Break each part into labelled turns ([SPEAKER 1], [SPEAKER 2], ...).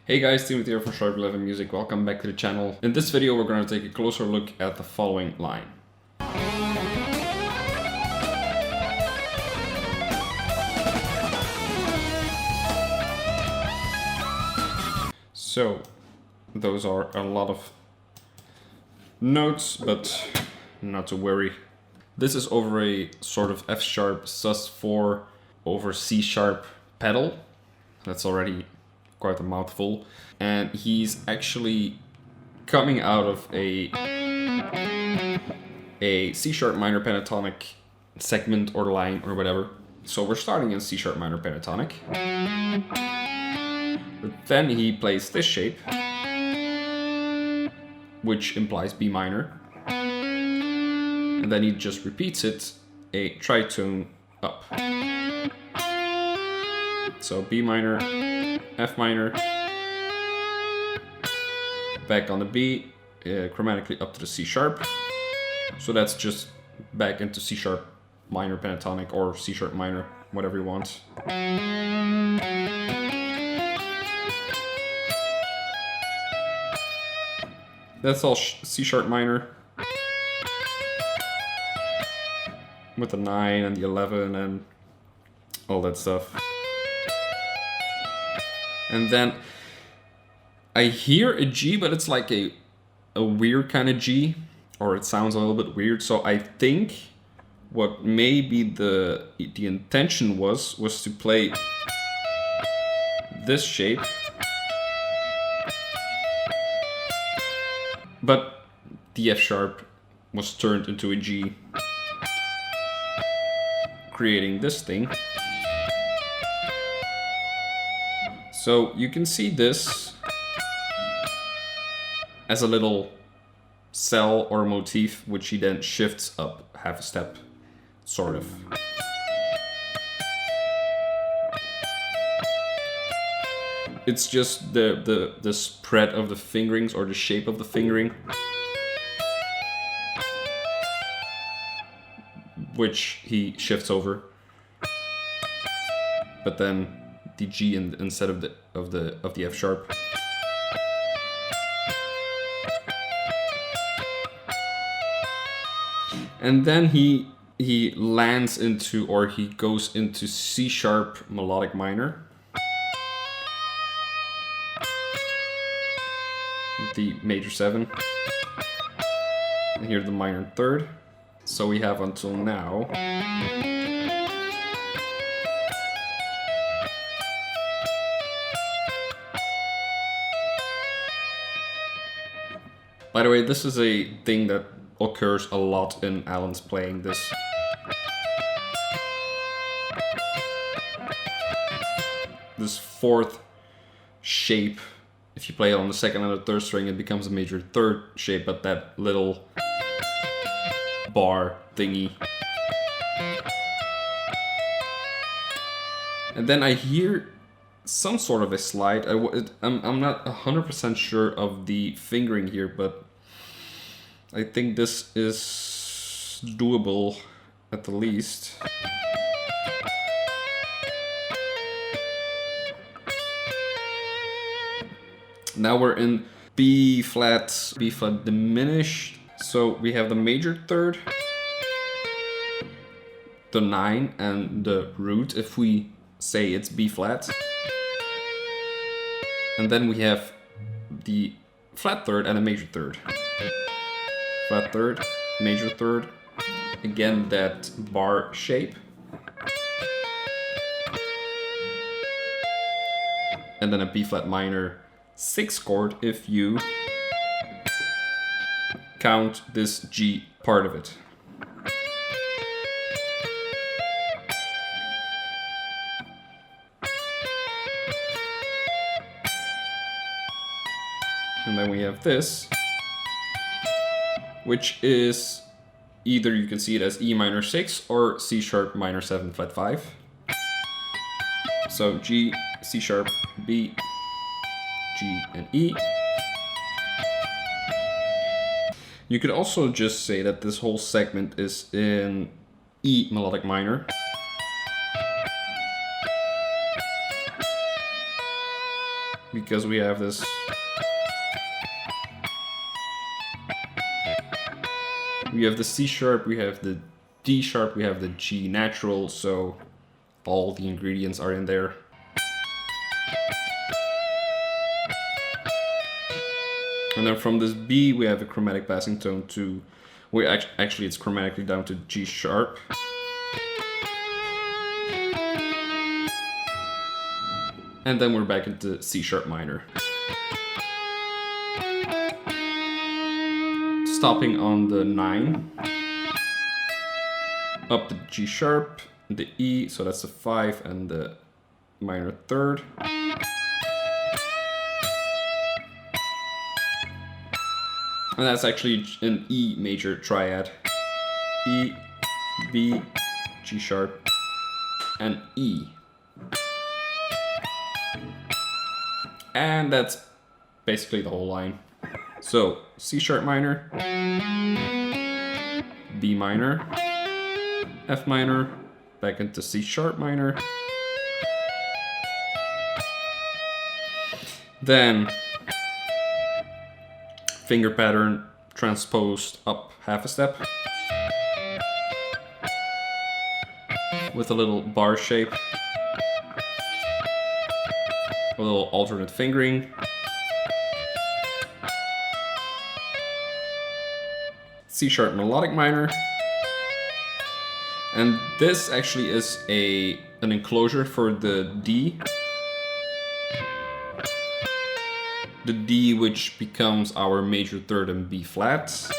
[SPEAKER 1] Hey guys, Timothy here from Sharp 11 Music. Welcome back to the channel. In this video, we're going to take a closer look at the following line. So, those are a lot of notes, but not to worry. This is over a sort of F sharp sus4 over C sharp pedal. That's already quite a mouthful. And he's actually coming out of a C sharp minor pentatonic segment or line or whatever. So we're starting in C sharp minor pentatonic. But then he plays this shape, which implies B minor. And then he just repeats it a tritone up. So B minor, F minor, back on the B, chromatically up to the C sharp. So that's just back into C sharp minor pentatonic or C sharp minor, whatever you want. That's all C sharp minor with the 9 and the 11 and all that stuff. And then I hear a G, but it's like a weird kind of G, or it sounds a little bit weird. So I think what maybe the intention was to play this shape, but the F sharp was turned into a G, creating this thing. So you can see this as a little cell or motif, which he then shifts up half a step, sort of. It's just the spread of the fingerings or the shape of the fingering, which he shifts over. But then the G instead of the F sharp. And then he lands into, or he goes into C sharp melodic minor with the major 7. And here the minor 3rd. So we have until now By the way, this is a thing that occurs a lot in Allan's playing. This fourth shape, if you play it on the 2nd and the 3rd string, it becomes a major 3rd shape, but that little bar thingy. And then I hear some sort of a slide. I'm not 100% sure of the fingering here, but I think this is doable at the least. Now we're in B flat diminished. So we have the major 3rd, the 9 and the root if we say it's B flat. And then we have the flat 3rd and a major 3rd. Flat 3rd, major 3rd. Again, that bar shape. And then a B flat minor 6 chord if you count this G part of it. And then we have this, which is either you can see it as E minor 6 or C sharp minor 7 flat 5. So G, C sharp, B, G, and E. You could also just say that this whole segment is in E melodic minor. because we have this. We have the C sharp, we have the D sharp, we have the G natural, so all the ingredients are in there. And then from this B, we have a chromatic passing tone to, actually it's chromatically down to G sharp. And then we're back into C sharp minor. Stopping on the 9. Up the G sharp, the E, so that's the 5 and the minor third. And that's actually an E major triad. E, B, G sharp, and E. And that's basically the whole line. So C sharp minor, B minor, F minor, back into C sharp minor. Then finger pattern transposed up half a step with a little bar shape, a little alternate fingering. C sharp melodic minor. And this actually is an enclosure for the D. The D, which becomes our major third and B flat.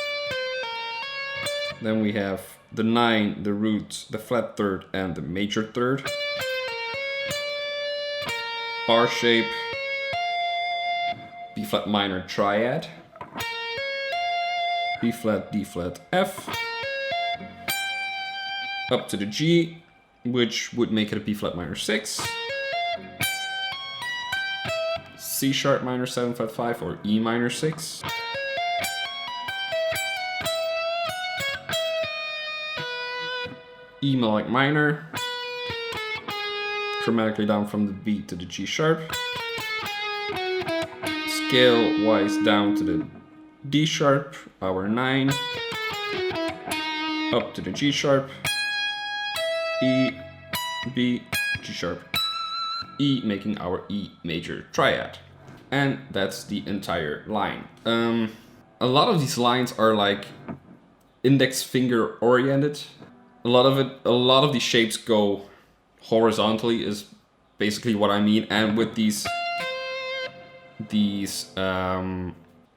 [SPEAKER 1] Then we have the 9, the root, the flat third, and the major third. Bar shape, B flat minor triad. B flat, D flat, F. Up to the G, which would make it a B flat minor 6. C sharp minor 7 flat 5 or E minor 6. E melodic minor. Chromatically down from the B to the G sharp. Scale wise down to the D sharp, our 9. Up to the G sharp. E, B, G sharp, E, making our E major triad. And that's the entire line. A lot of these lines are like index finger oriented. A lot of these shapes go horizontally is basically what I mean. And with these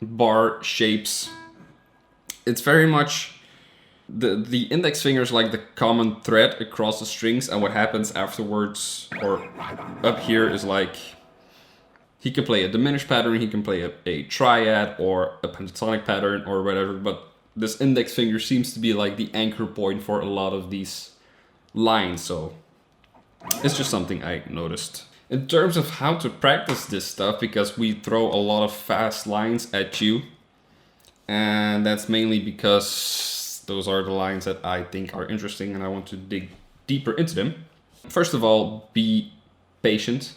[SPEAKER 1] bar shapes, it's very much the index finger is like the common thread across the strings, and what happens afterwards or up here is like he can play a diminished pattern, he can play a triad or a pentatonic pattern or whatever, but this index finger seems to be like the anchor point for a lot of these lines, so it's just something I noticed. In terms of how to practice this stuff, because we throw a lot of fast lines at you, and that's mainly because those are the lines that I think are interesting and I want to dig deeper into them. First of all, be patient.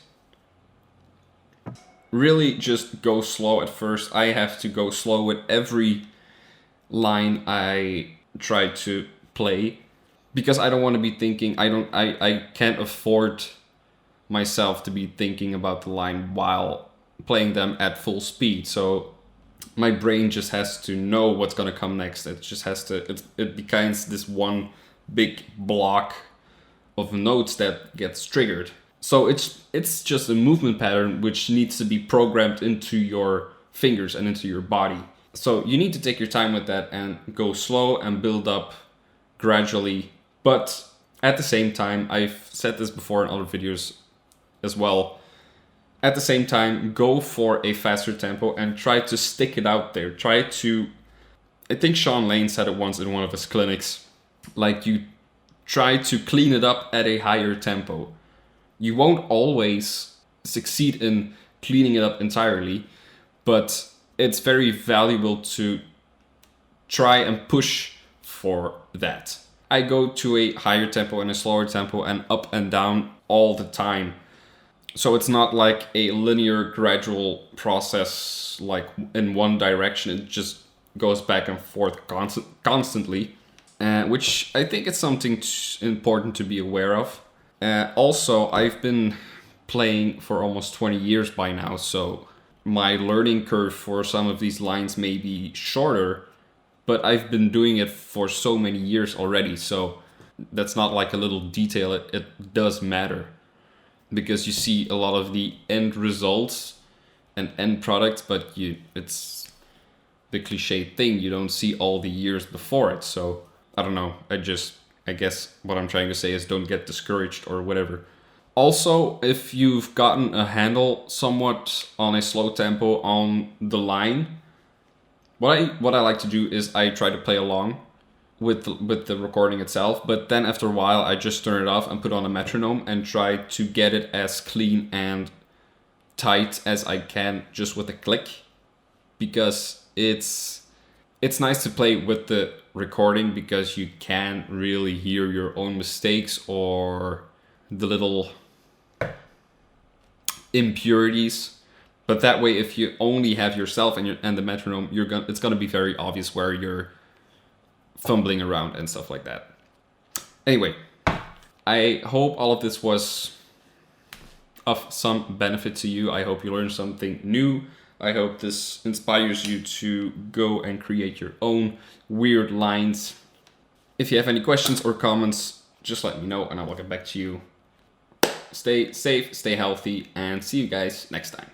[SPEAKER 1] Really just go slow at first. I have to go slow with every line I try to play because I don't want to be thinking, I can't afford myself to be thinking about the line while playing them at full speed. So my brain just has to know what's gonna come next. It just has to, it becomes this one big block of notes that gets triggered. So it's just a movement pattern which needs to be programmed into your fingers and into your body. So you need to take your time with that and go slow and build up gradually. But at the same time, I've said this before in other videos as well, at the same time, go for a faster tempo and try to stick it out there. Try to, I think Sean Lane said it once in one of his clinics, like you try to clean it up at a higher tempo. You won't always succeed in cleaning it up entirely, but it's very valuable to try and push for that. I go to a higher tempo and a slower tempo and up and down all the time. So it's not like a linear, gradual process, like in one direction. It just goes back and forth constantly, which I think is something important to be aware of. Also, I've been playing for almost 20 years by now, so my learning curve for some of these lines may be shorter, but I've been doing it for so many years already, so that's not like a little detail. It does matter, because you see a lot of the end results and end products, but it's the cliche thing, you don't see all the years before it. So I don't know, I guess what I'm trying to say is don't get discouraged or whatever. Also, if you've gotten a handle somewhat on a slow tempo on the line, what I like to do is I try to play along with the recording itself, but then after a while I just turn it off and put on a metronome and try to get it as clean and tight as I can just with a click, because it's nice to play with the recording because you can really hear your own mistakes or the little impurities. But that way, if you only have yourself and the metronome, it's gonna be very obvious where you're fumbling around and stuff like that. Anyway, I hope all of this was of some benefit to you. I hope you learned something new. I hope this inspires you to go and create your own weird lines. If you have any questions or comments, just let me know and I will get back to you. Stay safe, stay healthy, and see you guys next time.